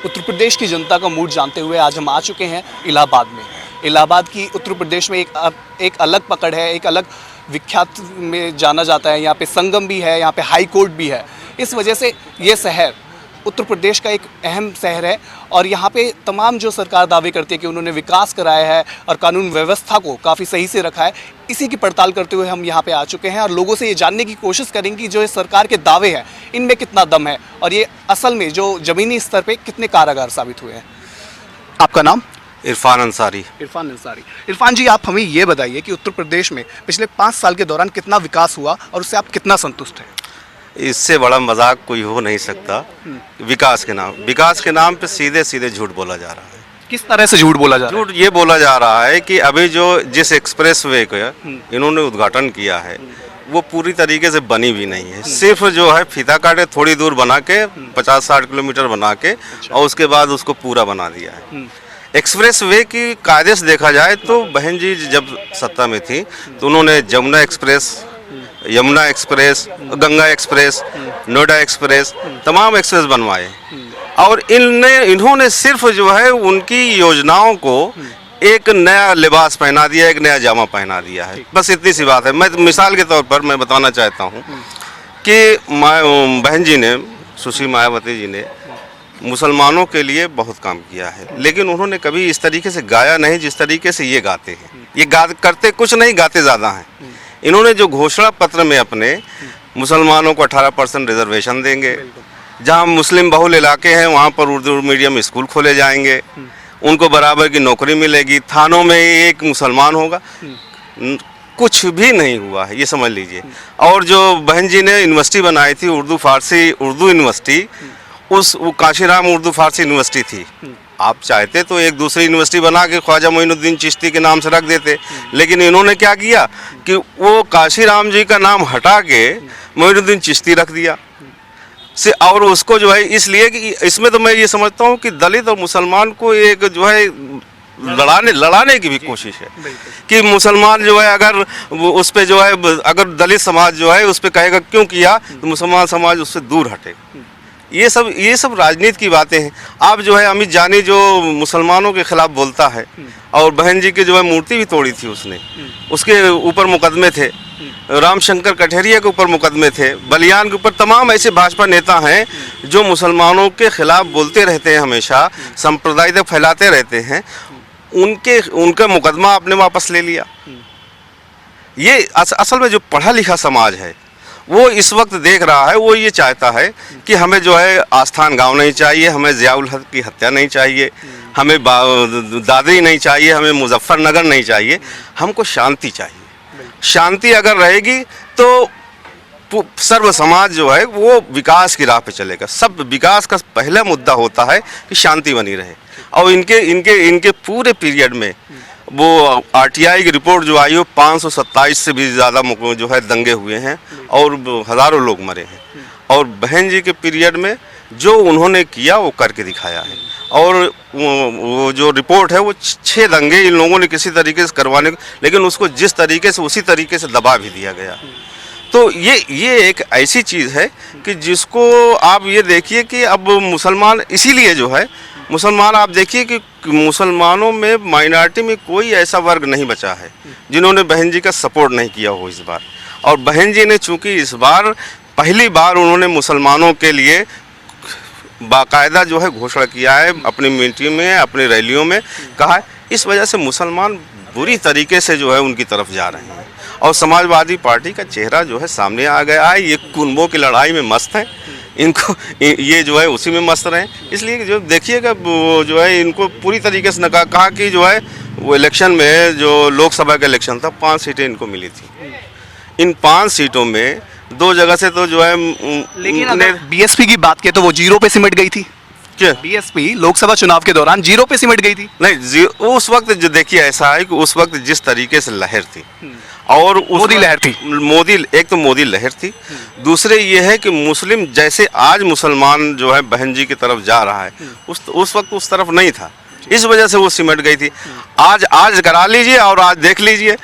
उत्तर प्रदेश की जनता का मूड जानते हुए आज हम आ चुके हैं इलाहाबाद में। इलाहाबाद की उत्तर प्रदेश में एक अलग पकड़ है, एक अलग विख्यात में जाना जाता है। यहाँ पे संगम भी है, यहाँ पे हाई कोर्ट भी है। इस वजह से ये शहर उत्तर प्रदेश का एक अहम शहर है और यहाँ पे तमाम जो सरकार दावे करती है कि उन्होंने विकास कराया है और कानून व्यवस्था को काफ़ी सही से रखा है, इसी की पड़ताल करते हुए हम यहाँ पे आ चुके हैं और लोगों से ये जानने की कोशिश करेंगे कि जो ये सरकार के दावे हैं इनमें कितना दम है और ये असल में जो ज़मीनी स्तर पे कितने कारगर साबित हुए हैं। आपका नाम? इरफान अंसारी। इरफान अंसारी। इरफान जी, आप हमें ये बताइए कि उत्तर प्रदेश में पिछले 5 साल के दौरान कितना विकास हुआ और उससे आप कितना संतुष्ट हैं? इससे बड़ा मजाक कोई हो नहीं सकता। विकास के नाम पे सीधे सीधे झूठ बोला जा रहा है। किस तरह से झूठ बोला जा रहा है? झूठ ये बोला जा रहा है कि अभी जो जिस एक्सप्रेसवे का इन्होंने उद्घाटन किया है वो पूरी तरीके से बनी भी नहीं है। सिर्फ जो है फीता काटे थोड़ी दूर बना के 50-60 किलोमीटर बना के और उसके बाद उसको पूरा बना दिया है। एक्सप्रेसवे की कायदे से देखा जाए तो बहन जी जब सत्ता में थी तो उन्होंने Yamuna express, Ganga express, Noida express, तमाम एक्सप्रेस बनवाए और इन्होंने सिर्फ जो है उनकी योजनाओं को एक नया लिबास पहना दिया, एक नया जामा पहना दिया है। बस इतनी सी बात है। मैं मिसाल के तौर पर मैं बताना चाहता हूँ कि बहन जी ने, सुश्री मायावती जी ने मुसलमानों के लिए बहुत काम किया है, लेकिन उन्होंने कभी इस तरीके से गाया नहीं जिस तरीके से ये गाते हैं। ये करते कुछ नहीं, गाते ज़्यादा हैं। इन्होंने जो घोषणा पत्र में अपने मुसलमानों को 18% रिजर्वेशन देंगे, जहां मुस्लिम बहुल इलाके हैं वहां पर उर्दू मीडियम स्कूल खोले जाएंगे, उनको बराबर की नौकरी मिलेगी, थानों में एक मुसलमान होगा, कुछ भी नहीं हुआ है, ये समझ लीजिए। और जो बहन जी ने यूनिवर्सिटी बनाई थी उर्दू यूनिवर्सिटी, वो काशीराम उर्दू फारसी यूनिवर्सिटी थी। आप चाहते तो एक दूसरी यूनिवर्सिटी बना के ख्वाजा मोइनुद्दीन चिश्ती के नाम से रख देते, लेकिन इन्होंने क्या किया कि वो काशीराम जी का नाम हटा के मोइनुद्दीन चिश्ती रख दिया से। और उसको जो है इसलिए कि इसमें तो मैं ये समझता हूँ कि दलित और मुसलमान को एक जो है लड़ाने की भी कोशिश है कि मुसलमान जो है अगर उस पर जो है अगर दलित समाज जो है उस पर कहेगा क्यों किया तो मुसलमान समाज उससे दूर हटेगा। ये सब राजनीति की बातें हैं। आप जो है अमित जानी जो मुसलमानों के खिलाफ बोलता है और बहन जी की जो है मूर्ति भी तोड़ी थी उसने, उसके ऊपर मुकदमे थे। रामशंकर कठेरिया के ऊपर मुकदमे थे, बलियान के ऊपर। तमाम ऐसे भाजपा नेता हैं जो मुसलमानों के खिलाफ बोलते रहते हैं, हमेशा सांप्रदायिकता फैलाते रहते हैं। उनका मुकदमा आपने वापस ले लिया। ये असल में जो पढ़ा लिखा समाज है वो इस वक्त देख रहा है, वो ये चाहता है कि हमें जो है आस्थान गांव नहीं चाहिए, हमें ज़ियाउल हक की हत्या नहीं चाहिए, हमें दादरी नहीं चाहिए, हमें मुजफ्फरनगर नहीं चाहिए, हमको शांति चाहिए। शांति अगर रहेगी तो सर्व समाज जो है वो विकास की राह पे चलेगा। सब विकास का पहला मुद्दा होता है कि शांति बनी रहे। और इनके पूरे पीरियड में वो आरटीआई की रिपोर्ट जो आई हो 527 से भी ज़्यादा जो है दंगे हुए हैं और हज़ारों लोग मरे हैं। और बहन जी के पीरियड में जो उन्होंने किया वो करके दिखाया है। और वो जो रिपोर्ट है वो 6 दंगे इन लोगों ने किसी तरीके से करवाने, लेकिन उसको जिस तरीके से उसी तरीके से दबा भी दिया गया। तो ये एक ऐसी चीज़ है कि जिसको आप ये देखिए कि अब मुसलमान, इसीलिए जो है मुसलमान, आप देखिए कि मुसलमानों में माइनॉरिटी में कोई ऐसा वर्ग नहीं बचा है जिन्होंने बहन जी का सपोर्ट नहीं किया हो इस बार। और बहन जी ने चूंकि इस बार पहली बार उन्होंने मुसलमानों के लिए बाकायदा जो है घोषणा किया है, अपनी मीटिंग में, अपनी रैलियों में कहा है, इस वजह से मुसलमान बुरी तरीके से जो है उनकी तरफ जा रहे हैं। और समाजवादी पार्टी का चेहरा जो है सामने आ गया है। ये कुनबों की लड़ाई में मस्त है, इनको ये जो है उसी में मस्त रहे। इसलिए जो देखिएगा वो जो है इनको पूरी तरीके से कहा कि जो है वो इलेक्शन में जो लोकसभा का इलेक्शन था 5 सीटें इनको मिली थी। इन 5 सीटों में 2 जगह से तो जो है, लेकिन अगर बीएसपी की बात की तो वो 0 पे सिमट गई थी। क्या बीएसपी लोकसभा चुनाव के दौरान 0 पे सिमट गई थी? नहीं, उस वक्त जो देखिए ऐसा है कि उस वक्त जिस तरीके से लहर थी और मोदी लहर थी, एक तो मोदी लहर थी, दूसरे ये है कि मुस्लिम जैसे आज मुसलमान जो है बहन जी की तरफ जा रहा है उस वक्त उस तरफ नहीं था, इस वजह से वो सिमट गई थी। आज करा लीजिए और आज देख लीजिए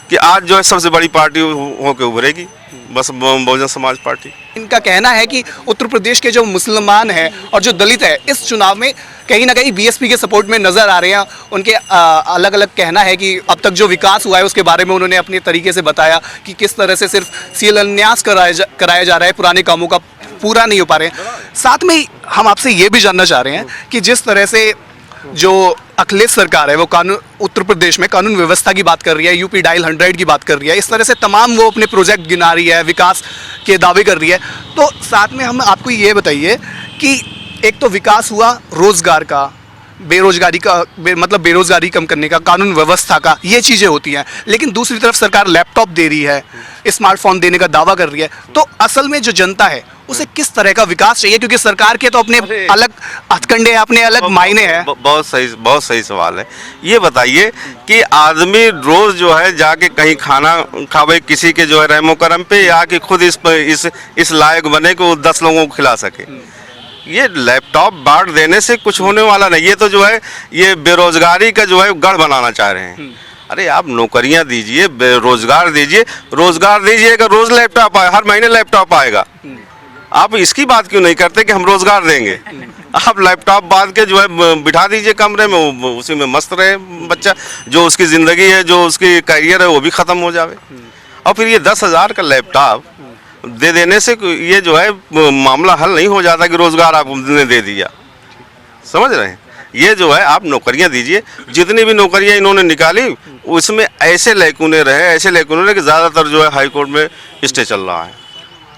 कि आज जो है सबसे बड़ी पार्टी होकर उभरेगी। बस बहुजन समाज पार्टी। इनका कहना है कि उत्तर प्रदेश के जो मुसलमान हैं और जो दलित है इस चुनाव में कहीं ना कहीं बीएसपी के सपोर्ट में नजर आ रहे हैं। उनके अलग अलग कहना है कि अब तक जो विकास हुआ है उसके बारे में उन्होंने अपने तरीके से बताया कि किस तरह से सिर्फ शिलान्यास कराया जा रहा है, पुराने कामों का पूरा नहीं हो पा रहे हैं। साथ में ही हम आपसे ये भी जानना चाह रहे हैं कि जिस तरह से जो अखिलेश सरकार है वो कानून उत्तर प्रदेश में कानून व्यवस्था की बात कर रही है, यूपी डायल 100 की बात कर रही है, इस तरह से तमाम वो अपने प्रोजेक्ट गिना रही है, विकास के दावे कर रही है। तो साथ में हम आपको ये बताइए कि एक तो विकास हुआ रोजगार का, बेरोजगारी का मतलब बेरोजगारी कम करने का, कानून व्यवस्था का, ये चीज़ें होती हैं, लेकिन दूसरी तरफ सरकार लैपटॉप दे रही है, स्मार्टफोन देने का दावा कर रही है। तो असल में जो जनता है उसे किस तरह का विकास चाहिए, क्योंकि सरकार के तो अपने अलग हथकंडे हैं, अपने अलग मायने हैं। बहुत सही सवाल है। ये बताइए कि आदमी रोज जो है जाके कहीं खाना खावे किसी के जो है रहमो करम पे, या कि खुद इस लायक बने कि वो 10 लोगों को खिला सके। ये लैपटॉप बांट देने से कुछ होने वाला नहीं। ये तो जो है ये बेरोजगारी का जो है गढ़ बनाना चाह रहे हैं। अरे आप नौकरियां दीजिए, रोजगार दीजिए, रोजगार दीजिएगा, रोज लैपटॉप आए, हर महीने लैपटॉप आएगा। आप इसकी बात क्यों नहीं करते कि हम रोजगार देंगे? आप लैपटॉप बांध के जो है बिठा दीजिए कमरे में, वो उसी में मस्त रहे बच्चा, जो उसकी ज़िंदगी है, जो उसकी करियर है वो भी ख़त्म हो जावे। और फिर ये 10,000 का लैपटॉप दे देने से ये जो है मामला हल नहीं हो जाता कि रोजगार आपने दे दिया। समझ रहे हैं? ये जो है आप नौकरियां दीजिए। जितनी भी नौकरियां इन्होंने निकाली उसमें ऐसे लैकुने रहे कि ज़्यादातर जो है हाई कोर्ट में स्टे चल रहा है।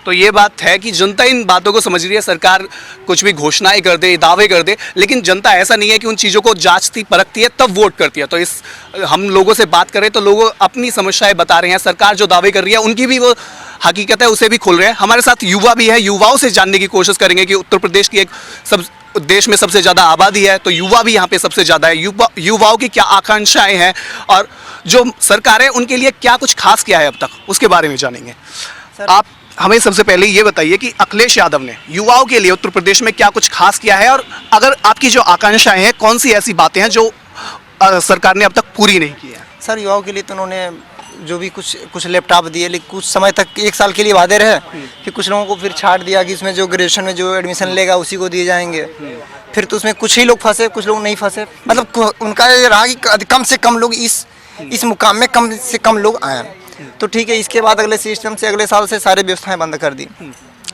तो ये बात है कि जनता इन बातों को समझ रही है। सरकार कुछ भी घोषणाएं कर दे, दावे कर दे, लेकिन जनता ऐसा नहीं है कि उन चीज़ों को जांचती परखती है तब वोट करती है। तो इस हम लोगों से बात करें तो लोग अपनी समस्याएं बता रहे हैं, सरकार जो दावे कर रही है उनकी भी वो हकीकत है उसे भी खोल रहे हैं। हमारे साथ युवा भी है, युवाओं से जानने की कोशिश करेंगे कि उत्तर प्रदेश की एक देश में सबसे ज़्यादा आबादी है, तो युवा भी यहाँ पे सबसे ज़्यादा है। युवाओं की क्या आकांक्षाएं हैं और जो सरकार है उनके लिए क्या कुछ खास किया है अब तक, उसके बारे में जानेंगे। आप हमें सबसे पहले ये बताइए कि अखिलेश यादव ने युवाओं के लिए उत्तर प्रदेश में क्या कुछ खास किया है, और अगर आपकी जो आकांक्षाएं हैं कौन सी ऐसी बातें हैं जो सरकार ने अब तक पूरी नहीं की है? सर युवाओं के लिए तो उन्होंने जो भी कुछ लैपटॉप दिए, लेकिन कुछ समय तक 1 साल के लिए वादे रहे, फिर कुछ लोगों को फिर छाट दिया कि इसमें जो ग्रेजुएशन में जो एडमिशन लेगा उसी को दिए जाएंगे। फिर तो उसमें कुछ ही लोग फंसे, कुछ लोग नहीं फंसे। मतलब उनका ये रहा कि कम से कम लोग इस मुकाम में कम से कम लोग आए। तो ठीक है, इसके बाद अगले सिस्टम से अगले साल से सारी व्यवस्थाएं बंद कर दी।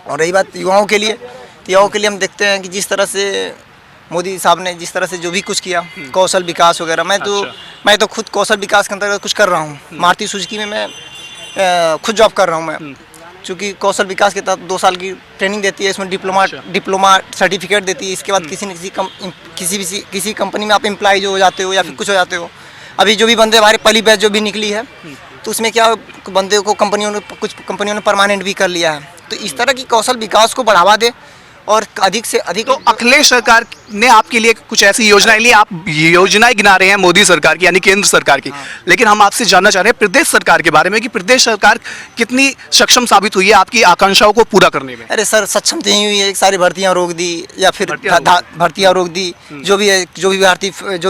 और रही बात युवाओं के लिए, तो युवाओं के लिए हम देखते हैं कि जिस तरह से मोदी साहब ने जिस तरह से जो भी कुछ किया, कौशल विकास वगैरह, मैं तो खुद कौशल विकास के अंतर्गत कुछ कर रहा हूँ। मारुति सुजुकी में मैं खुद जॉब कर रहा हूँ मैं, चूँकि कौशल विकास के तहत 2 साल की ट्रेनिंग देती है, इसमें डिप्लोमा सर्टिफिकेट देती है। इसके बाद किसी कंपनी में आप एम्प्लॉय जो हो जाते हो या फिर कुछ हो जाते हो। अभी जो भी बंदे हमारे पहली बैच जो भी निकली है, तो उसमें क्या बंदे को कुछ कंपनियों ने परमानेंट भी कर लिया है। तो इस तरह की कौशल विकास को बढ़ावा दे और अधिक से अधिक। तो अखिलेश सरकार ने आपके लिए कुछ ऐसी योजनाएं ली, आप योजनाएं गिना रहे हैं मोदी सरकार की यानी केंद्र सरकार की, लेकिन हम आपसे जानना चाह रहे हैं प्रदेश सरकार के बारे में कि प्रदेश सरकार कितनी सक्षम साबित हुई है आपकी आकांक्षाओं को पूरा करने में? अरे सर, सक्षम तो यही हुई है, सारी भर्तियां रोक दी या फिर भर्तियां रोक दी। जो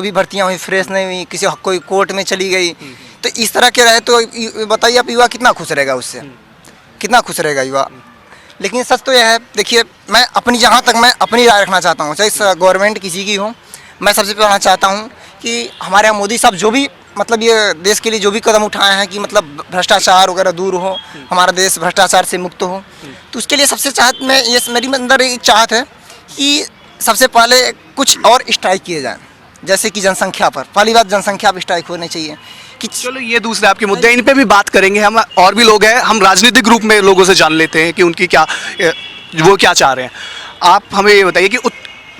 भी भर्तियां हुई फ्रेश नहीं हुई, किसी कोई कोर्ट में चली गई। तो इस तरह के रहे तो बताइए आप युवा कितना खुश रहेगा, उससे कितना खुश रहेगा युवा। लेकिन सच तो यह है, देखिए मैं जहाँ तक मैं अपनी राय रखना चाहता हूँ, चाहे गवर्नमेंट किसी की हो, मैं सबसे पहले चाहता हूँ कि हमारे यहाँ मोदी साहब जो भी मतलब ये देश के लिए जो भी कदम उठाए हैं कि मतलब भ्रष्टाचार वगैरह दूर हो, हमारा देश भ्रष्टाचार से मुक्त हो, तो उसके लिए सबसे मेरी अंदर एक चाहत है कि सबसे पहले कुछ और स्ट्राइक किए जाएँ। जैसे कि जनसंख्या पर, पहली बात जनसंख्या पर स्ट्राइक होनी चाहिए कि चलो ये दूसरे आपके मुद्दे, इन पे भी बात करेंगे हम। और भी लोग हैं, हम राजनीतिक रूप में लोगों से जान लेते हैं कि उनकी वो क्या चाह रहे हैं। आप हमें ये बताइए कि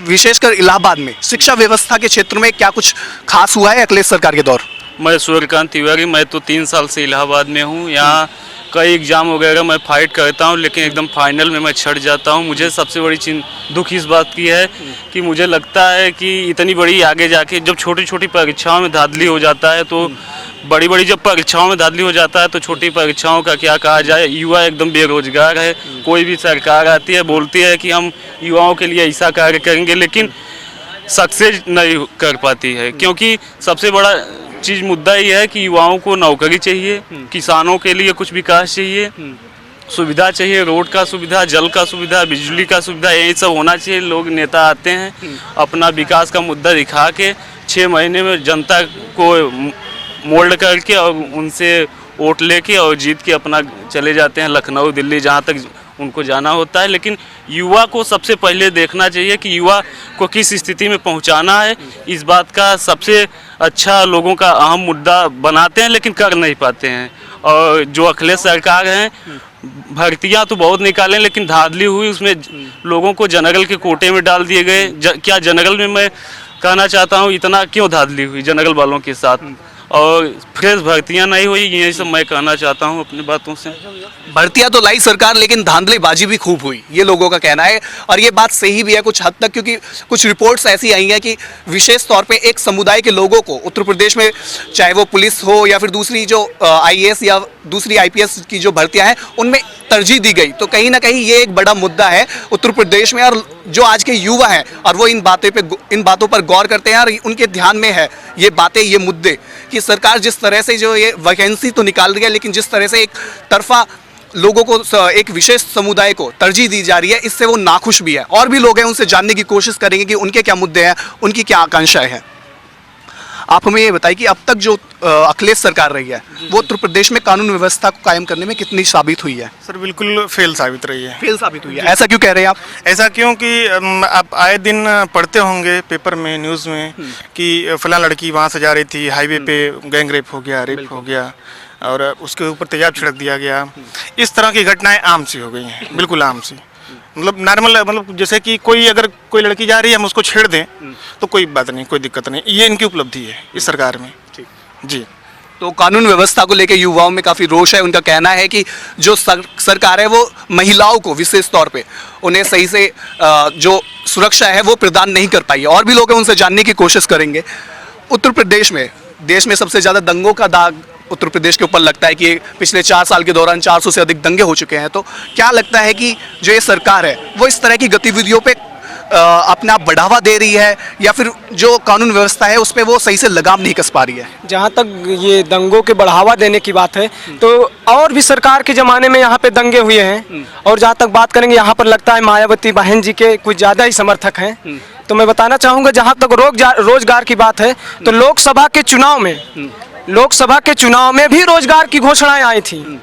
विशेषकर इलाहाबाद में शिक्षा व्यवस्था के क्षेत्र में क्या कुछ खास हुआ है अखिलेश सरकार के दौर? मैं सूर्यकांत तिवारी, मैं तो 3 साल से इलाहाबाद में हूँ। यहाँ कई एग्ज़ाम वगैरह मैं फाइट करता हूँ, लेकिन एकदम फाइनल में मैं छट जाता हूँ। मुझे सबसे बड़ी दुख इस बात की है कि मुझे लगता है कि इतनी बड़ी आगे जाके जब छोटी छोटी परीक्षाओं में धांधली हो जाता है, तो बड़ी जब परीक्षाओं में धांधली हो जाता है तो छोटी परीक्षाओं का क्या कहा जाए। युवा एकदम बेरोजगार है। कोई भी सरकार आती है, बोलती है कि हम युवाओं के लिए ऐसा कार्य करेंगे, लेकिन सक्सेस नहीं कर पाती है। क्योंकि सबसे बड़ा चीज़ मुद्दा ये है कि युवाओं को नौकरी चाहिए, किसानों के लिए कुछ विकास चाहिए, सुविधा चाहिए, रोड का सुविधा, जल का सुविधा, बिजली का सुविधा, यही सब होना चाहिए। लोग नेता आते हैं अपना विकास का मुद्दा दिखा के 6 महीने में जनता को मोल्ड करके और उनसे वोट लेके और जीत के अपना चले जाते हैं लखनऊ, दिल्ली, जहाँ तक उनको जाना होता है। लेकिन युवा को सबसे पहले देखना चाहिए कि युवा को किस स्थिति में पहुंचाना है। इस बात का सबसे अच्छा लोगों का अहम मुद्दा बनाते हैं लेकिन कर नहीं पाते हैं। और जो अखिलेश सरकार हैं, भर्तियां तो बहुत निकालें लेकिन धांधली हुई, उसमें लोगों को जनरल के कोटे में डाल दिए गए। क्या जनरल में, मैं कहना चाहता हूँ, इतना क्यों धांधली हुई जनरल वालों के साथ, और फ्रेश भर्तियां नहीं हुई, यही सब मैं कहना चाहता हूं अपनी बातों से। भर्तियां तो लाई सरकार लेकिन धांधलीबाजी भी खूब हुई, ये लोगों का कहना है। और ये बात सही भी है कुछ हद तक, क्योंकि कुछ रिपोर्ट्स ऐसी आई हैं कि विशेष तौर पे एक समुदाय के लोगों को उत्तर प्रदेश में, चाहे वो पुलिस हो या फिर दूसरी जो IAS या दूसरी IPS की जो भर्तियां हैं, उनमें तरजीह दी गई। तो कहीं ना कहीं ये एक बड़ा मुद्दा है उत्तर प्रदेश में। और जो आज के युवा हैं और वो इन बातों पर गौर करते हैं और उनके ध्यान में है ये बातें, ये मुद्दे, कि सरकार जिस तरह से जो ये वैकेंसी तो निकाल रही है लेकिन जिस तरह से एक तरफा लोगों को, एक विशेष समुदाय को तरजीह दी जा रही है, इससे वो नाखुश भी है। और भी लोग हैं, उनसे जानने की कोशिश करेंगे कि उनके क्या मुद्दे हैं, उनकी क्या आकांक्षाएं हैं। आप हमें ये बताइए कि अब तक जो अखिलेश सरकार रही है वो उत्तर प्रदेश में कानून व्यवस्था को कायम करने में कितनी साबित हुई है? सर बिल्कुल फेल साबित रही है। फेल साबित हुई है, ऐसा क्यों कह रहे हैं आप? ऐसा क्योंकि आप आए दिन पढ़ते होंगे पेपर में, न्यूज़ में कि फलां लड़की वहाँ से जा रही थी, हाईवे पे गैंग रेप हो गया, रेप हो गया और उसके ऊपर तेजाब छिड़क दिया गया। इस तरह की घटनाएं आम सी हो गई हैं, बिल्कुल आम सी। मतलब नॉर्मल, मतलब जैसे कि अगर कोई लड़की जा रही है हम उसको छेड़ दें तो कोई बात नहीं, कोई दिक्कत नहीं। ये इनकी उपलब्धि है इस सरकार में। जी, तो कानून व्यवस्था को लेकर युवाओं में काफ़ी रोष है। उनका कहना है कि जो सरकार है वो महिलाओं को विशेष तौर पे उन्हें सही से जो सुरक्षा है वो प्रदान नहीं कर पाई है। और भी लोग हैं, उनसे जानने की कोशिश करेंगे। उत्तर प्रदेश में, देश में सबसे ज़्यादा दंगों का दाग उत्तर प्रदेश के ऊपर लगता है कि पिछले 4 साल के दौरान 400 से अधिक दंगे हो चुके हैं। तो क्या लगता है कि जो ये सरकार है वो इस तरह की गतिविधियों पे अपना बढ़ावा दे रही है या फिर जो कानून व्यवस्था है उस पर वो सही से लगाम नहीं कस पा रही है? जहाँ तक ये दंगों के बढ़ावा देने की बात है तो और भी सरकार के ज़माने में यहाँ पे दंगे हुए हैं। और जहाँ तक बात करेंगे, यहाँ पर लगता है मायावती बहन जी के कुछ ज़्यादा ही समर्थक हैं। तो मैं बताना चाहूँगा, जहाँ तक रोजगार की बात है तो लोकसभा के चुनाव में भी रोजगार की घोषणाएं आई थी,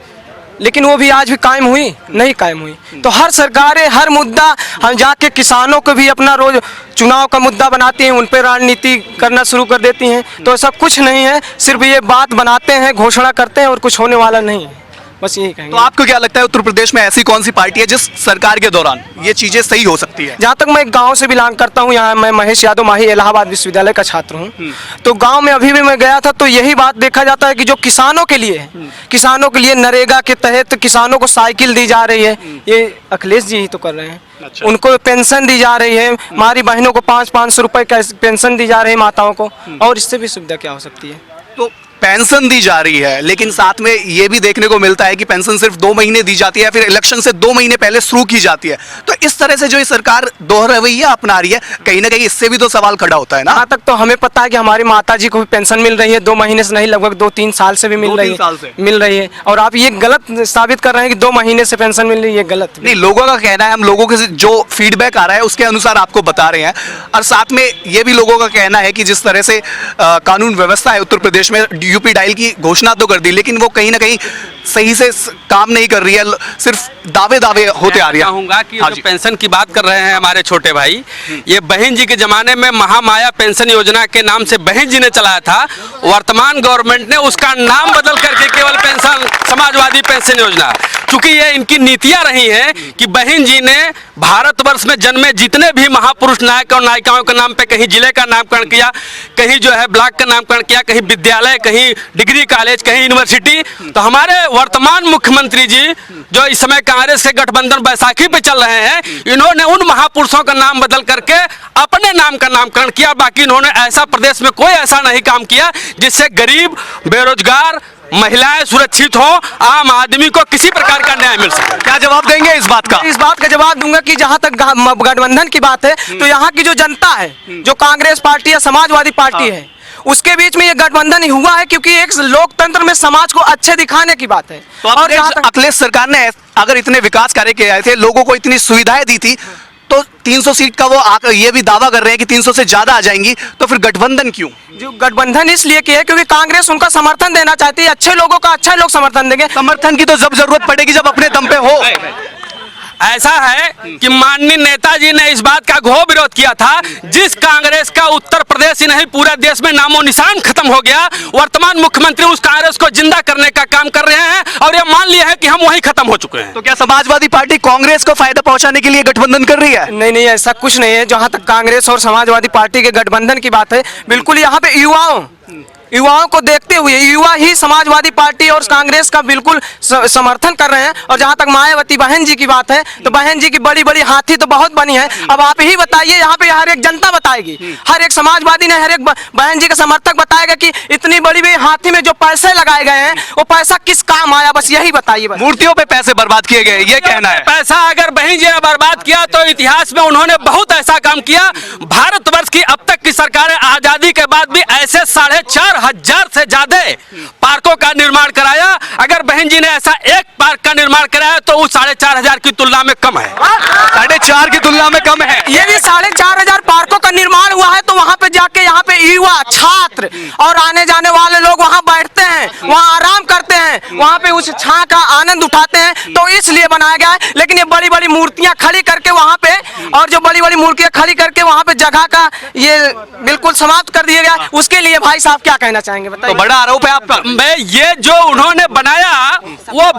लेकिन वो भी आज भी कायम हुई नहीं, कायम हुई। तो हर सरकारें हर मुद्दा, हम जाके किसानों को भी अपना रोज चुनाव का मुद्दा बनाती हैं, उन पर राजनीति करना शुरू कर देती हैं। तो ऐसा कुछ नहीं है, सिर्फ ये बात बनाते हैं, घोषणा करते हैं और कुछ होने वाला नहीं है, बस यही कहेंगे। तो आपको क्या लगता है उत्तर प्रदेश में ऐसी कौन सी पार्टी है जिस सरकार के दौरान ये चीजें सही हो सकती है? जहाँ तक मैं गांव से बिलोंग करता हूँ, यहाँ मैं महेश यादव माही इलाहाबाद विश्वविद्यालय का छात्र हूँ। तो गांव में अभी भी मैं गया था तो यही बात देखा जाता है कि जो किसानों के लिए नरेगा के तहत किसानों को साइकिल दी जा रही है, ये अखिलेश जी ही तो कर रहे हैं। अच्छा। उनको पेंशन दी जा रही है, हमारी बहनों को 500-500 रुपए का पेंशन दी जा रही है माताओं को, और इससे भी सुविधा क्या हो सकती है? तो पेंशन दी जा रही है, लेकिन साथ में ये भी देखने को मिलता है कि पेंशन सिर्फ 2 महीने दी जाती है, फिर इलेक्शन से 2 महीने पहले शुरू की जाती है। तो इस तरह से जो ये सरकार दोहरा रवैया अपना रही है, कहीं ना कहीं इससे भी तो सवाल खड़ा होता है ना। यहाँ तक तो हमें पता है कि हमारी माता जी को भी पेंशन मिल रही है, 2 महीने से नहीं, लगभग 2-3 साल से भी मिल रही है। और आप ये गलत साबित कर रहे हैं कि 2 महीने से पेंशन मिल रही है, गलत नहीं। लोगों का कहना है, हम लोगों के जो फीडबैक आ रहा है उसके अनुसार आपको बता रहे हैं। और साथ में ये भी लोगों का कहना है कि जिस तरह से कानून व्यवस्था है उत्तर प्रदेश में, UP डायल की घोषणा तो कर दी लेकिन वो कहीं ना कहीं सही से काम नहीं कर रही है, सिर्फ दावे होते आ रही है। कहूँगा कि जो पेंशन की बात कर रहे हैं हमारे छोटे भाई, ये बहन जी के जमाने में महामाया पेंशन योजना के नाम से बहन जी ने चलाया था। वर्तमान गवर्नमेंट ने उसका नाम बदल करके केवल पेंशन, समाजवादी पेंशन योजना, चूंकि ये इनकी नीतियां रही हैं कि बहन जी ने भारतवर्ष में जन्मे जितने भी महापुरुष नायक और नायिकाओं के नाम पे कहीं जिले का नामकरण किया, कहीं जो है ब्लॉक का नामकरण किया, कहीं विद्यालय, कहीं डिग्री कॉलेज, कहीं यूनिवर्सिटी। तो हमारे वर्तमान मुख्यमंत्री जी जो इस समय कांग्रेस के गठबंधन बैसाखी पे चल रहे हैं, इन्होंने उन महापुरुषों का नाम बदल करके अपने नाम का नामकरण किया। बाकी इन्होंने ऐसा प्रदेश में कोई ऐसा नहीं काम किया जिससे गरीब, बेरोजगार, महिलाएं सुरक्षित हो, आम आदमी को किसी प्रकार का न्याय मिल सके। क्या जवाब देंगे इस बात का? इस बात का जवाब दूंगा कि जहां तक गठबंधन की बात है तो यहाँ की जो जनता है, जो कांग्रेस पार्टी या समाजवादी पार्टी है, उसके बीच में ये गठबंधन हुआ है, क्योंकि एक लोकतंत्र में समाज को अच्छे दिखाने की बात है। तो और जहाँ तक अखिलेश सरकार ने अगर इतने विकास कार्य किए थे, लोगों को इतनी सुविधाएं दी थी, तो 300 सीट का वो ये भी दावा कर रहे हैं कि 300 से ज्यादा आ जाएंगी, तो फिर गठबंधन क्यों? जो गठबंधन इसलिए किया है क्योंकि कांग्रेस उनका समर्थन देना चाहती है, अच्छे लोगों का अच्छा लोग समर्थन देंगे। समर्थन की तो जब जरूरत पड़ेगी जब अपने दम पे हो। ऐसा है कि माननीय नेताजी ने इस बात का घोर विरोध किया था, जिस कांग्रेस का उत्तर प्रदेश ही नहीं पूरे देश में नामो निशान खत्म हो गया, वर्तमान मुख्यमंत्री उस कांग्रेस को जिंदा करने का काम कर रहे हैं और ये मान लिया है कि हम वहीं खत्म हो चुके हैं। तो क्या समाजवादी पार्टी कांग्रेस को फायदा पहुंचाने के लिए गठबंधन कर रही है? नहीं नहीं, ऐसा कुछ नहीं है। जहां तक कांग्रेस और समाजवादी पार्टी के गठबंधन की बात है, बिल्कुल यहाँ पे युवाओं को देखते हुए युवा ही समाजवादी पार्टी और कांग्रेस का बिल्कुल समर्थन कर रहे हैं। और जहां तक मायावती बहन जी की बात है, तो बहन जी की बड़ी बड़ी हाथी तो बहुत बनी है। अब आप ही बताइए, यहाँ पे हर एक जनता बताएगी, हर एक समाजवादी ने हर एक बहन जी का समर्थक बताएगा कि इतनी बड़ी बड़ी हाथी में जो पैसे लगाए गए हैं वो पैसा किस काम आया, बस यही बताइए। मूर्तियों पे पैसे बर्बाद किए गए, ये कहना है। पैसा अगर बहन जी ने बर्बाद किया तो इतिहास में उन्होंने बहुत ऐसा काम किया। भारतवर्ष की अब तक की सरकारें आजादी के बाद भी ऐसे 4,500 से ज्यादा पार्कों का निर्माण कराया। अगर बहन जी ने ऐसा एक पार्क का निर्माण कराया तो वो 4,500 की तुलना में कम है। 4,500 की तुलना में कम है। ये भी 4,500 पार्कों का निर्माण हुआ है, तो वहाँ पे जाके यहाँ पे युवा छात्र और आने जाने वाले लोग वहाँ बैठते हैं, वहाँ आराम करते हैं, वहाँ पे उस छां का आनंद उठाते हैं, तो इसलिए बनाया गया है। लेकिन ये बड़ी बड़ी मूर्तियां खड़ी करके वहाँ पे, और जो बड़ी बड़ी मूर्तियां खड़ी करके वहाँ पे जगह का ये बिल्कुल समाप्त कर दिया गया, उसके लिए भाई साहब क्या कहना चाहेंगे बताइए। तो बड़ा आरोप है आपका। मैं ये जो उन्होंने बनाया वो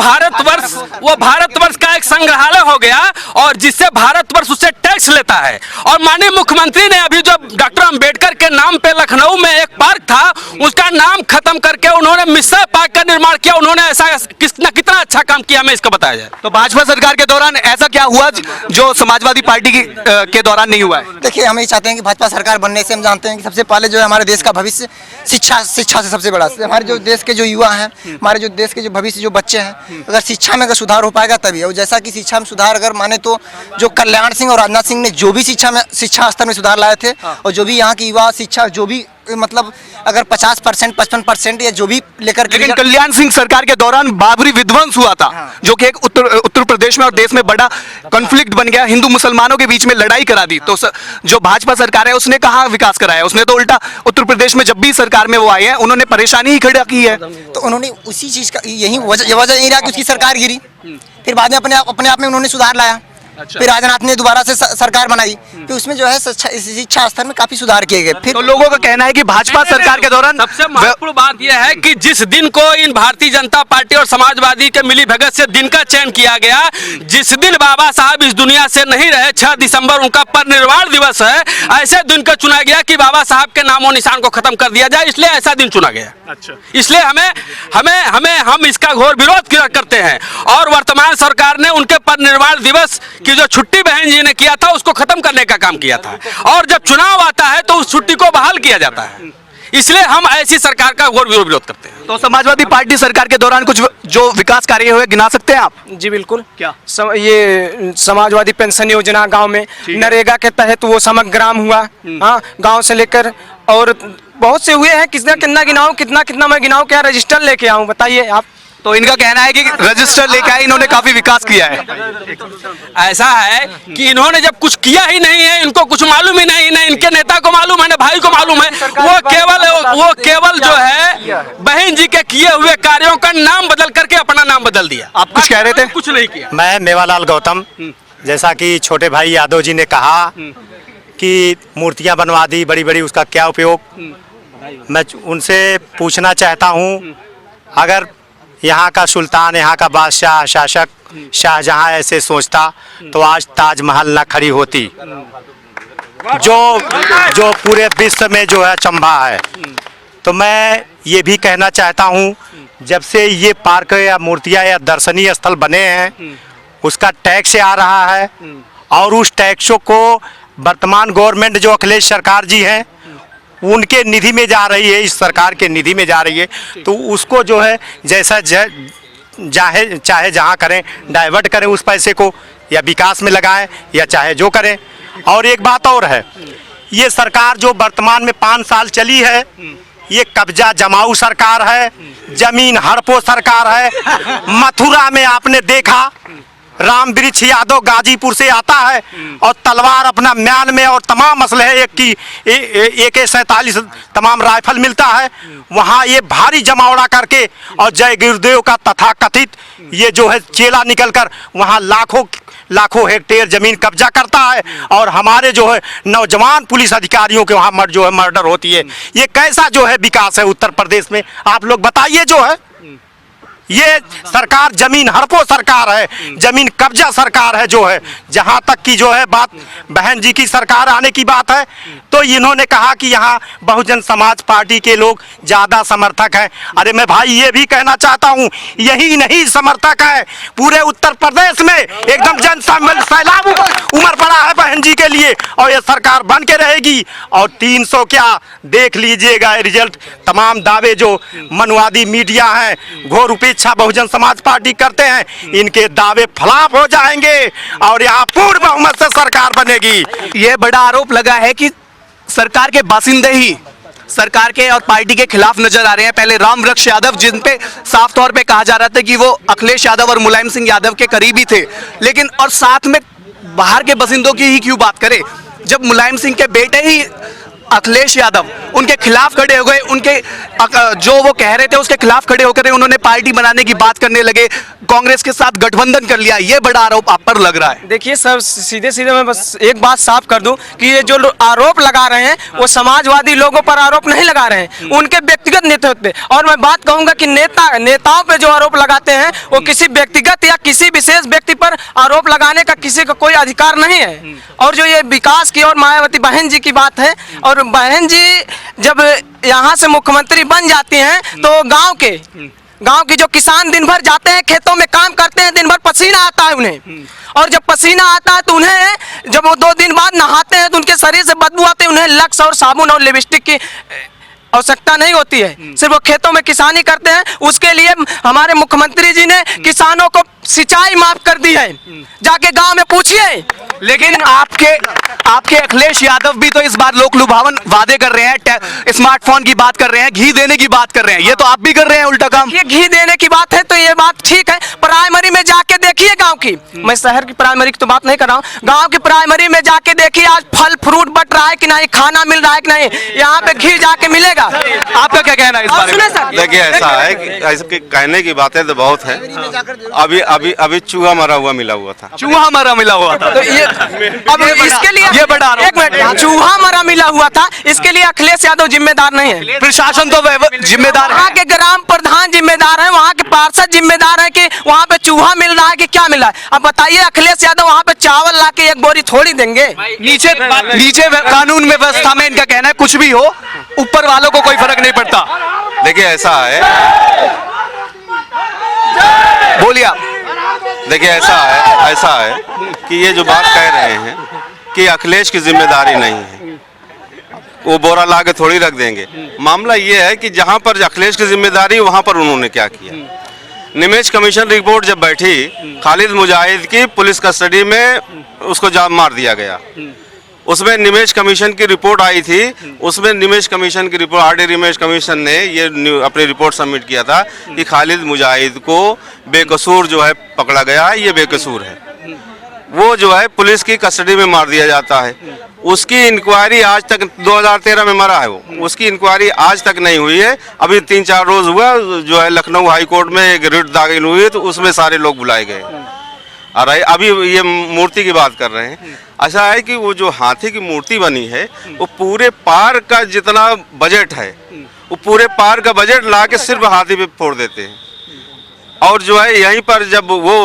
भारतवर्ष का एक संग्रहालय हो गया, और जिससे भारतवर्ष उससे टैक्स लेता है। और माननीय मुख्यमंत्री ने अभी जो डॉक्टर अंबेडकर के नाम पे लखनऊ में एक पार्क था, उसका नाम खत्म करके उन्होंने मिश्रा पार्क का निर्माण किया। उन्होंने ऐसा कितना अच्छा काम किया, हमें इसको बताया जाए। तो भाजपा सरकार के दौरान ऐसा क्या हुआ जो समाजवादी पार्टी के दौरान नहीं हुआ है? देखिए, हम ये चाहते हैं कि भाजपा सरकार बनने से हम जानते हैं कि सबसे पहले जो है हमारे देश का भविष्य शिक्षा से सबसे बड़ा। हमारे जो देश के जो युवा हैं, हमारे जो देश के जो भविष्य जो बच्चे हैं, अगर शिक्षा में अगर सुधार हो पाएगा तभी। और जैसा कि शिक्षा में सुधार अगर माने तो जो कल्याण सिंह और राजनाथ सिंह ने जो भी शिक्षा स्तर में सुधार लाए थे, और जो भी यहाँ की युवा शिक्षा जो भी मतलब अगर 50%, 55% या जो भी लेकर के। लेकिन कल्याण सिंह सरकार के दौरान बाबरी विध्वंस हुआ था, जो कि एक उत्तर प्रदेश में और देश में बड़ा कॉन्फ्लिक्ट बन गया, हिंदू मुसलमानों के बीच में लड़ाई करा दी। तो जो भाजपा सरकार है उसने कहाँ विकास कराया? उसने तो उल्टा उत्तर प्रदेश में जब भी सरकार में वो आए हैं उन्होंने परेशानी ही खड़ा की है। तो उन्होंने उसी चीज का यही वजह यही रहा कि उसकी सरकार गिरी, फिर बाद में अपने आप में उन्होंने सुधार लाया। फिर राजनाथ ने दोबारा से सरकार बनाई, फिर उसमें जो है शिक्षा स्तर में काफी सुधार किए गए। फिर तो लोगों का कहना है कि भाजपा सरकार के दौरान सबसे महत्वपूर्ण बात यह है कि जिस दिन को इन भारतीय जनता पार्टी और समाजवादी के मिली भगत से दिन का चयन किया गया, जिस दिन बाबा साहब इस दुनिया से नहीं रहे, 6 दिसंबर उनका परिनिर्वाण दिवस है, ऐसे दिन को चुना गया कि बाबा साहब के नामो निशान को खत्म कर दिया जाए, इसलिए ऐसा दिन चुना गया। अच्छा, इसलिए हम इसका घोर विरोध करते हैं। और वर्तमान सरकार ने उनके परिनिर्वाण दिवस की जो छुट्टी बहन जी ने किया था उसको खत्म करने का काम किया था, और जब चुनाव आता है तो उस छुट्टी को बहाल किया जाता है। इसलिए हम ऐसी सरकार का घोर विरोध करते हैं। तो समाजवादी पार्टी सरकार के दौरान कुछ जो विकास कार्य हुए गिना सकते हैं आप? जी बिल्कुल। क्या? ये समाजवादी पेंशन योजना गांव में, नरेगा के तहत वो समग्र ग्राम हुआ, हाँ, गांव से लेकर और बहुत से हुए हैं। कितना गिनाऊं, कितना मैं गिनाऊं, क्या रजिस्टर लेके आऊं बताइए आप। तो इनका कहना है कि रजिस्टर लेकर आए, इन्होंने काफी विकास किया है। ऐसा है कि इन्होंने जब कुछ किया ही नहीं है, इनको कुछ मालूम ही नहीं, ना इनके नेता को मालूम है, ना भाई को मालूम है। वो केवल जो है बहन जी के किए हुए कार्यों का नाम बदल करके अपना नाम बदल दिया। आप कुछ कह रहे थे? कुछ नहीं किया। मैं मेवालाल गौतम, जैसा कि छोटे भाई यादव जी ने कहा कि मूर्तियां बनवा दी बड़ी बड़ी, उसका क्या उपयोग? मैं उनसे पूछना चाहता हूं, अगर यहाँ का सुल्तान, यहाँ का बादशाह, शासक शाहजहां ऐसे सोचता तो आज ताजमहल न खड़ी होती, जो पूरे विश्व में जो है चंबा है। तो मैं ये भी कहना चाहता हूँ, जब से ये पार्क या मूर्तियाँ या दर्शनीय स्थल बने हैं, उसका टैक्स आ रहा है, और उस टैक्सों को वर्तमान गवर्नमेंट जो अखिलेश सरकार जी हैं उनके निधि में जा रही है, इस सरकार के निधि में जा रही है। तो उसको जो है जैसा चाहे जहाँ करें, डाइवर्ट करें उस पैसे को, या विकास में लगाएं, या चाहे जो करें। और एक बात और है, ये सरकार जो वर्तमान में 5 साल चली है, ये कब्जा जमाऊ सरकार है, जमीन हड़पो सरकार है। मथुरा में आपने देखा राम वृक्ष यादव गाजीपुर से आता है और तलवार अपना म्यान में और तमाम असलहे AK-47 तमाम राइफल मिलता है। वहाँ ये भारी जमावड़ा करके और जय गुरुदेव का तथाकथित ये जो है चेला निकलकर वहाँ लाखों हेक्टेयर जमीन कब्जा करता है और हमारे जो है नौजवान पुलिस अधिकारियों के वहाँ जो है मर्डर होती है। ये कैसा जो है विकास है उत्तर प्रदेश में, आप लोग बताइए। जो है ये सरकार जमीन हड़पो सरकार है, जमीन कब्जा सरकार है। जो है जहाँ तक की जो है बात बहन जी की सरकार आने की बात है, तो इन्होंने कहा कि यहाँ बहुजन समाज पार्टी के लोग ज़्यादा समर्थक हैं। अरे मैं भाई ये भी कहना चाहता हूँ, यही नहीं समर्थक है, पूरे उत्तर प्रदेश में एकदम जन सैलाब उमड़ पड़ा है बहन जी के लिए और ये सरकार बन के रहेगी। और 300 क्या देख लीजिएगा रिजल्ट। तमाम दावे जो मनवादी मीडिया हैं, घोर उपेक्षा बहुजन समाज पार्टी करते हैं, इनके दावे फ्लॉप हो जाएंगे और यहाँ पूर्ण बहुमत से सरकार बनेगी। ये बड़ा आरोप लगा है कि सरकार के बासिंदे ही सरकार के और पार्टी के खिलाफ नजर आ रहे हैं। पहले राम वृक्ष यादव, जिन पे साफ तौर पे कहा जा रहा था कि वो अखिलेश यादव और मुलायम सिंह यादव के करीबी थे, लेकिन और साथ में बाहर के बासिंदों की ही क्यों बात करें, जब मुलायम सिंह के बेटे ही अखिलेश यादव उनके खिलाफ खड़े हो गए, उनके जो वो कह रहे थे उसके खिलाफ खड़े होकर उन्होंने पार्टी बनाने की बात करने लगे, कांग्रेस के साथ गठबंधन कर लिया। ये बड़ा आरोप आप पर लग रहा है। देखिए सर, सीधे सीधे मैं बस एक बात साफ कर दूं कि ये जो आरोप लगा रहे हैं वो समाजवादी लोगों पर आरोप नहीं लगा रहे हैं, उनके व्यक्तिगत नेतृत्व पे। और मैं बात कहूंगा कि नेताओं पे जो आरोप लगाते हैं वो किसी व्यक्तिगत या किसी विशेष व्यक्ति पर आरोप लगाने का किसी का कोई अधिकार नहीं है। और जो ये विकास की और मायावती बहन जी की बात है, और बहन जी जब यहाँ से मुख्यमंत्री बन जाती हैं तो गांव की जो किसान दिन भर जाते हैं खेतों में काम करते हैं, दिन भर पसीना आता है उन्हें, और जब पसीना आता है तो उन्हें जब वो 2 दिन बाद नहाते हैं तो उनके शरीर से बदबू आती है, उन्हें लक्स और साबुन और लिपस्टिक की आवश्यकता नहीं होती है, सिर्फ वो खेतों में किसानी करते हैं। उसके लिए हमारे मुख्यमंत्री जी ने किसानों को सिंचाई माफ कर दी है, जाके गांव में पूछिए। लेकिन आपके अखिलेश यादव भी तो इस बार लोक लुभावन वादे कर रहे हैं, स्मार्टफोन की बात कर रहे हैं, घी देने की बात कर रहे हैं, ये तो आप भी कर रहे हैं उल्टा काम। ये घी देने की बात है तो ये बात ठीक है, प्राइमरी में जाके देखिए गांव की, मैं शहर की प्राइमरी की तो बात नहीं कर रहा हूँ, गांव की प्राइमरी में जाके देखिए आज फल फ्रूट बट रहा है कि नहीं, खाना मिल रहा है कि नहीं, यहाँ पे घी जाके मिलेगा। आपका क्या कहना है इस बारे में? देखिए ऐसा है कि ऐसे कहने की बातें तो बहुत है। अभी चूहा मरा हुआ मिला हुआ था, चूहा मरा मिला हुआ था, तो ये अब इसके लिए ये बड़ा आरोप। एक मिनट, चूहा मरा मिला हुआ था, इसके लिए अखिलेश यादव जिम्मेदार नहीं है, प्रशासन तो जिम्मेदार है, वहाँ के ग्राम प्रधान जिम्मेदार है, वहाँ के पार्षद जिम्मेदार है कि वहाँ पे चूहा मिल रहा है कि क्या मिल रहा है। अब बताइए अखिलेश यादव वहाँ पे चावल ला के 1 बोरी थोड़ी देंगे। नीचे कानून व्यवस्था में इनका कहना है कुछ भी हो ऊपर वालों को कोई फर्क नहीं पड़ता। देखिए ऐसा है, बोलिए आप। देखिए ऐसा है कि ये जो बात कह रहे हैं कि अखिलेश की जिम्मेदारी नहीं है, वो बोरा ला के थोड़ी रख देंगे। मामला ये है कि जहाँ पर अखिलेश की जिम्मेदारी वहाँ पर उन्होंने क्या किया। निमेश कमीशन रिपोर्ट जब बैठी, खालिद मुजाहिद की पुलिस कस्टडी में उसको जान मार दिया गया। उसमें निमेश कमीशन की रिपोर्ट आई थी, उसमें निमेश कमीशन की रिपोर्ट आरडी निमेश कमीशन ने ये अपनी रिपोर्ट सबमिट किया था कि खालिद मुजाहिद को बेकसूर जो है पकड़ा गया है, ये बेकसूर है, वो जो है पुलिस की कस्टडी में मार दिया जाता है। उसकी इंक्वायरी आज तक 2013 में मरा है वो, उसकी इंक्वायरी आज तक नहीं हुई है। अभी 3-4 रोज हुआ जो है लखनऊ हाई कोर्ट में एक रिट दाखिल हुई है, तो उसमें सारे लोग बुलाए गए। अरे अभी ये मूर्ति की बात कर रहे हैं। ऐसा है कि वो जो हाथी की मूर्ति बनी है वो पूरे पार्क का जितना बजट है वो पूरे पार्क का बजट ला के सिर्फ हाथी पे फोड़ देते हैं। और जो है यहीं पर जब वो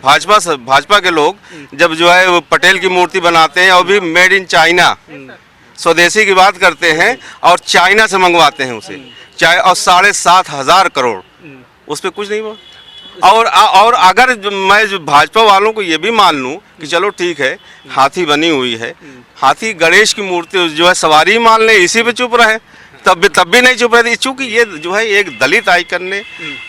भाजपा के लोग जब जो है वो पटेल की मूर्ति बनाते हैं और भी मेड इन चाइना स्वदेशी की बात करते हैं और चाइना से मंगवाते हैं उसे, चाहे और 7,500 करोड़, उस पर कुछ नहीं हुआ। और अगर मैं भाजपा वालों को ये भी मान लूँ कि चलो ठीक है हाथी बनी हुई है, हाथी गणेश की मूर्ति जो है सवारी मान ले, इसी पे चुप रहे, तब भी नहीं चुप रहे। चूँकि ये जो है एक दलित आइकन ने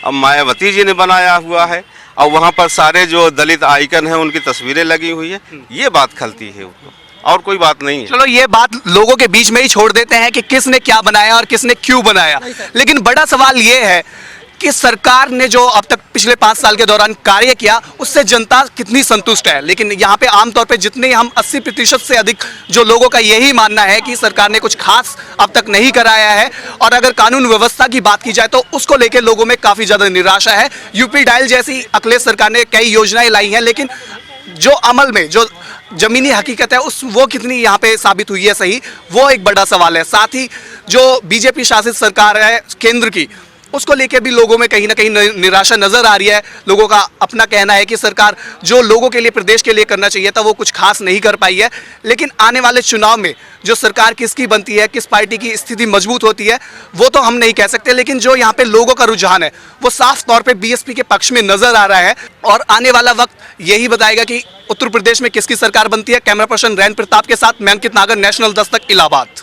अब मायावती जी ने बनाया हुआ है और वहाँ पर सारे जो दलित आइकन हैं उनकी तस्वीरें लगी हुई है, ये बात खलती है उनको। और कोई बात नहीं है। चलो ये बात लोगों के बीच में ही छोड़ देते हैं कि किसने क्या बनाया और किसने क्यों बनाया, लेकिन बड़ा सवाल ये है कि सरकार ने जो अब तक पिछले 5 साल के दौरान कार्य किया उससे जनता कितनी संतुष्ट है। लेकिन यहाँ पे आमतौर पे जितने हम 80% से अधिक जो लोगों का यही मानना है कि सरकार ने कुछ खास अब तक नहीं कराया है, और अगर कानून व्यवस्था की बात की जाए तो उसको लेकर लोगों में काफी ज्यादा निराशा है। यूपी डायल जैसी अखिलेश सरकार ने कई योजनाएं लाई हैं, लेकिन जो अमल में जो जमीनी हकीकत है वो कितनी यहाँ पे साबित हुई है सही, वो एक बड़ा सवाल है। साथ ही जो बीजेपी शासित सरकार है केंद्र की, उसको लेके भी लोगों में कहीं ना कहीं निराशा नजर आ रही है। लोगों का अपना कहना है कि सरकार जो लोगों के लिए, प्रदेश के लिए करना चाहिए था वो कुछ खास नहीं कर पाई है। लेकिन आने वाले चुनाव में जो सरकार किसकी बनती है, किस पार्टी की स्थिति मजबूत होती है, वो तो हम नहीं कह सकते, लेकिन जो यहाँ पे लोगों का रुझान है वो साफ तौर पे बीएसपी के पक्ष में नजर आ रहा है। और आने वाला वक्त यही बताएगा कि उत्तर प्रदेश में किसकी सरकार बनती है। कैमरा पर्सन रैन प्रताप के साथ मैं अंकित नागर, नेशनल दस्तक, इलाहाबाद।